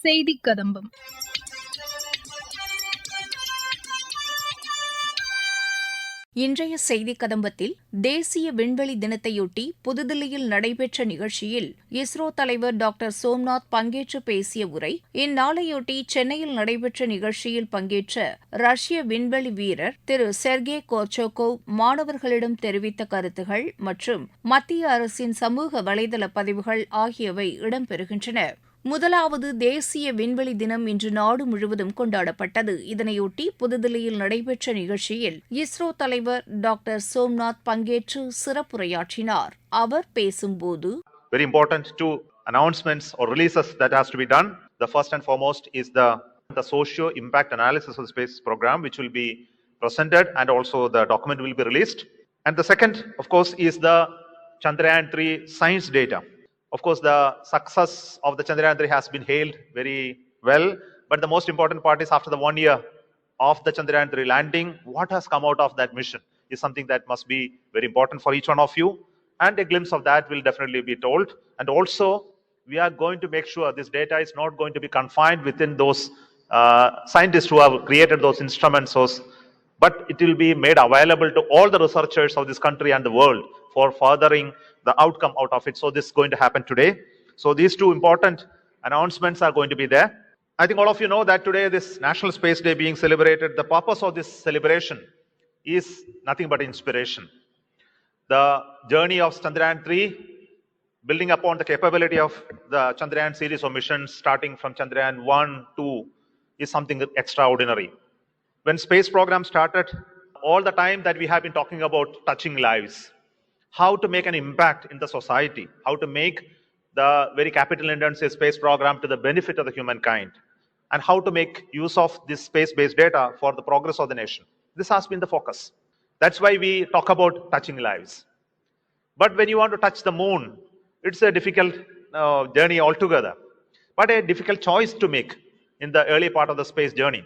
செய்திக் கதம்பம். இன்றைய செய்திக் கதம்பத்தில் தேசிய விண்வெளி தினத்தையொட்டி புதுதில்லியில் நடைபெற்ற நிகழ்ச்சியில் இஸ்ரோ தலைவர் டாக்டர் சோம்நாத் பங்கேற்று பேசிய உரை, இந்நாளையொட்டி சென்னையில் நடைபெற்ற நிகழ்ச்சியில் பங்கேற்ற ரஷ்ய விண்வெளி வீரர் திரு செர்கே கோர்ச்சோகோவ் மாணவர்களிடம் தெரிவித்த கருத்துகள் மற்றும் மத்திய அரசின் சமூக வலைதள பதிவுகள் ஆகியவை இடம்பெறுகின்றன. முதலாவது தேசிய விண்வெளி தினம் இன்று நாடு முழுவதும் கொண்டாடப்பட்டது. இதனையொட்டி புதுதில்லியில் நடைபெற்ற நிகழ்ச்சியில் இஸ்ரோ தலைவர் டாக்டர் சோம்நாத் பங்கேற்று சிறப்புரையாற்றினார். அவர் பேசும்போது, Very important two announcements or releases that has to be done. The first and foremost is the socio impact analysis of the space program, which will be presented, and also the document will be released. And the second, of course, is the Chandrayaan 3 science data. Of course, the success of the Chandrayaan 3 has been hailed very well, but the most important part is after the 1 year of the Chandrayaan 3 landing, what has come out of that mission is something that must be very important for each one of you, and a glimpse of that will definitely be told. And also, we are going to make sure this data is not going to be confined within those scientists who have created those instruments, but it will be made available to all the researchers of this country and the world for furthering the outcome out of it. So this is going to happen today. So these two important announcements are going to be there. I think all of you know that today, this National Space Day being celebrated, the purpose of this celebration is nothing but inspiration. The journey of Chandrayaan 3, building upon the capability of the Chandrayaan series of missions, starting from Chandrayaan 1, 2, is something extraordinary. When space program started, all the time that we have been talking about touching lives, how to make an impact in the society, how to make the very capital intensive space program to the benefit of the humankind, and how to make use of this space-based data for the progress of the nation. This has been the focus. That's why we talk about touching lives. But when you want to touch the moon, it's a difficult journey altogether, but a difficult choice to make in the early part of the space journey.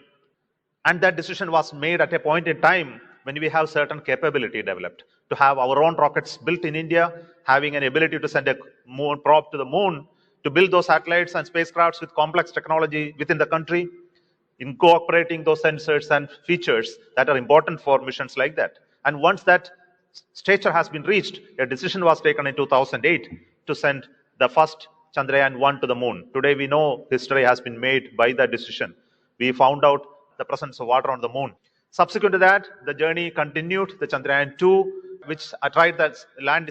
And that decision was made at a point in time when we have certain capability developed to have our own rockets built in India, having an ability to send a moon probe to the moon, to build those satellites and spacecrafts with complex technology within the country, incorporating those sensors and features that are important for missions like that. And once that stature has been reached, a decision was taken in 2008 to send the first Chandrayaan 1 to the moon. Today we know history has been made by that decision. We found out the presence of water on the moon. Subsequent to that, the journey continued. The Chandrayaan 2, which tried that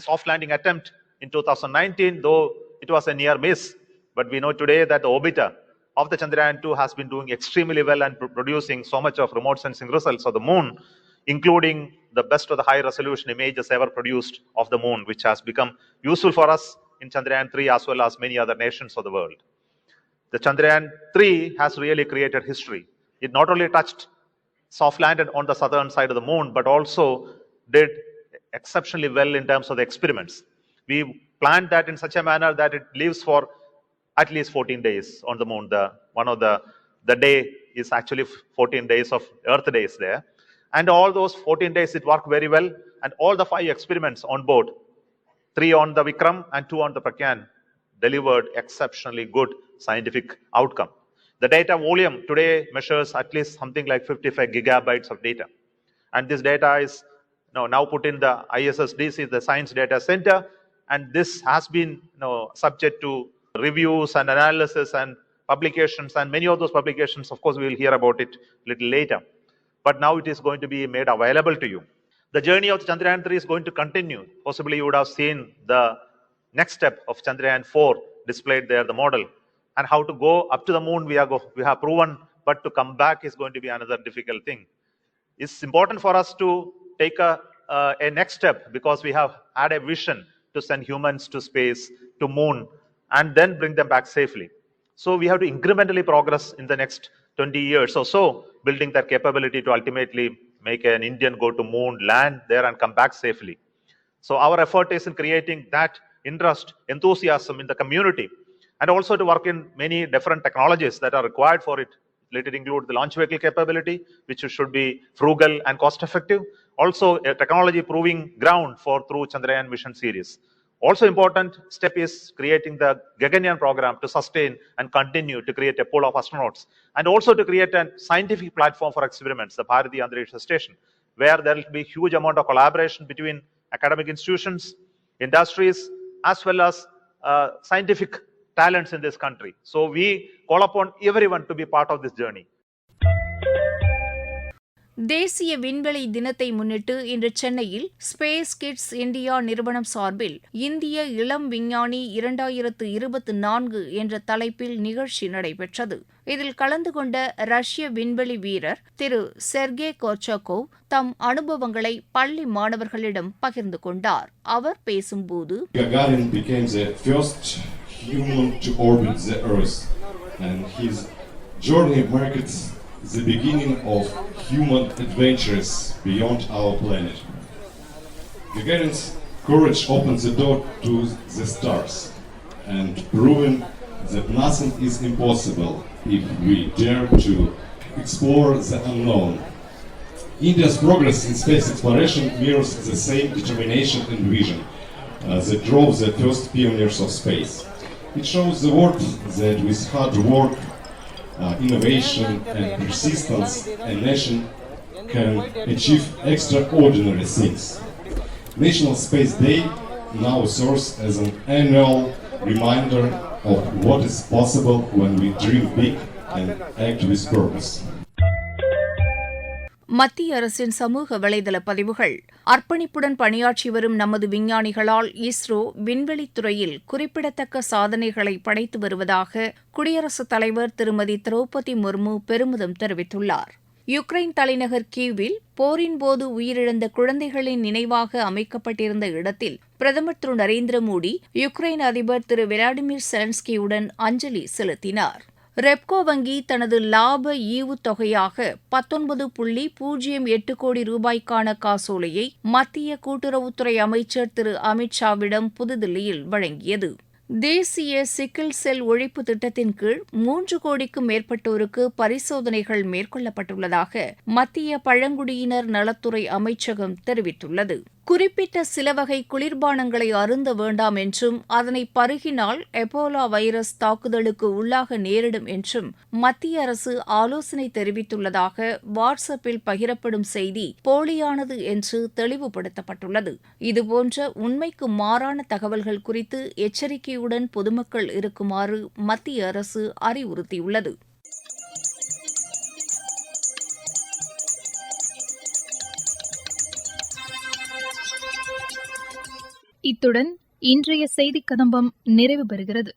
soft landing attempt in 2019, though it was a near miss. But we know today that the orbiter of the Chandrayaan 2 has been doing extremely well and producing so much of remote sensing results of the moon, including the best of the high resolution images ever produced of the moon, which has become useful for us in Chandrayaan 3 as well as many other nations of the world. The Chandrayaan 3 has really created history. It not only touched soft landed on the southern side of the moon, but also did exceptionally well in terms of the experiments. We planned that in such a manner that it lives for at least 14 days on the moon. The day is actually 14 days of Earth days there. And all those 14 days, it worked very well. And all the 5 experiments on board, 3 on the Vikram and 2 on the Pragyan, delivered exceptionally good scientific outcome. The data volume today measures at least something like 55 gigabytes of data. And this data is now put in the ISSDC, the Science Data Center, and this has been subject to reviews and analysis and publications, and many of those publications, of course, we will hear about it a little later. But now it is going to be made available to you. The journey of Chandrayaan 3 is going to continue. Possibly you would have seen the next step of Chandrayaan 4 displayed there, the model. And how to go up to the moon, we have proven, but to come back is going to be another difficult thing. It's important for us to take a next step, because we have had a vision to send humans to space, to moon, and then bring them back safely. So we have to incrementally progress in the next 20 years or so, building that capability to ultimately make an Indian go to moon, land there, and come back safely. So our effort is in creating that interest, enthusiasm in the community, and also to work in many different technologies that are required for it. Let it include the launch vehicle capability, which should be frugal and cost effective. Also, a technology proving ground for through Chandrayaan mission series. Also important step is creating the Gaganyaan program to sustain and continue to create a pool of astronauts, and also to create a scientific platform for experiments, the Bharati Antariksha Station, where there will be huge amount of collaboration between academic institutions, industries, as well as scientific talents in this country. So we call upon everyone to be part of this journey. தேசிய விண்வெளி தினத்தை முன்னிட்டு இன்று சென்னையில் space kids India நிறுவனம் சார்பில் இந்திய இளம் விஞ்ஞானி 2024 என்ற தலைப்பில் நிகழ்ச்சி நடைபெற்றது. இதில் கலந்து கொண்ட ரஷ்ய விண்வெளி வீரர் திரு செர்கே கோர்ச்சகோவ் தம் அனுபவங்களை பள்ளி மாணவர்களிடம் பகிர்ந்து கொண்டார். அவர் பேசும்போது, Gagarin became the first human to orbit the Earth, and his journey marked the beginning of human adventures beyond our planet. Gagarin's courage opened the door to the stars and proven that nothing is impossible if we dare to explore the unknown. India's progress in space exploration mirrors the same determination and vision that drove the first pioneers of space. It shows the world that with hard work, innovation and persistence, a nation can achieve extraordinary things. National Space Day now serves as an annual reminder of what is possible when we dream big and act with purpose. மத்திய அரசின் சமூக வலைதள பதிவுகள். அர்ப்பணிப்புடன் பணியாற்றி வரும் நமது விஞ்ஞானிகளால் இஸ்ரோ விண்வெளித் துறையில் குறிப்பிடத்தக்க சாதனைகளை படைத்து வருவதாக குடியரசுத் தலைவர் திருமதி திரௌபதி முர்மு பெருமிதம் தெரிவித்துள்ளார். யுக்ரைன் தலைநகர் கீவில் போரின்போது உயிரிழந்த குழந்தைகளின் நினைவாக அமைக்கப்பட்டிருந்த இடத்தில் பிரதமர் திரு நரேந்திர மோடி யுக்ரைன் அதிபர் திரு விளாடிமிர் செலன்ஸ்கியுடன் அஞ்சலி செலுத்தினார். ரெப்கோ வங்கி தனது லாப ஈவுத் தொகையாக 19.08 கோடி ரூபாய்க்கான காசோலையை மத்திய கூட்டுறவுத்துறை அமைச்சர் திரு அமித் ஷாவிடம் புதுதில்லியில் வழங்கியது. தேசிய சிக்கிள் செல் ஒழிப்பு திட்டத்தின் கீழ் 3 கோடிக்கும் மேற்பட்டோருக்கு பரிசோதனைகள் மேற்கொள்ளப்பட்டுள்ளதாக மத்திய பழங்குடியினர் நலத்துறை அமைச்சகம் தெரிவித்துள்ளது. குறிப்பிட்ட சில வகை குளிர்பானங்களை அருந்த வேண்டாம் என்றும் அதனை பருகினால் எபோலா வைரஸ் தாக்குதலுக்கு உள்ளாக நேரிடும் என்றும் மத்திய அரசு ஆலோசனை தெரிவித்துள்ளதாக வாட்ஸ்அப்பில் பகிரப்படும் செய்தி போலியானது என்று தெளிவுபடுத்தப்பட்டுள்ளது. இதுபோன்ற உண்மைக்கு மாறான தகவல்கள் குறித்து எச்சரிக்கையுடன் பொதுமக்கள் இருக்குமாறு மத்திய அரசு அறிவுறுத்தியுள்ளது. இத்துடன் இன்றைய செய்திக் கதம்பம் நிறைவு பெறுகிறது.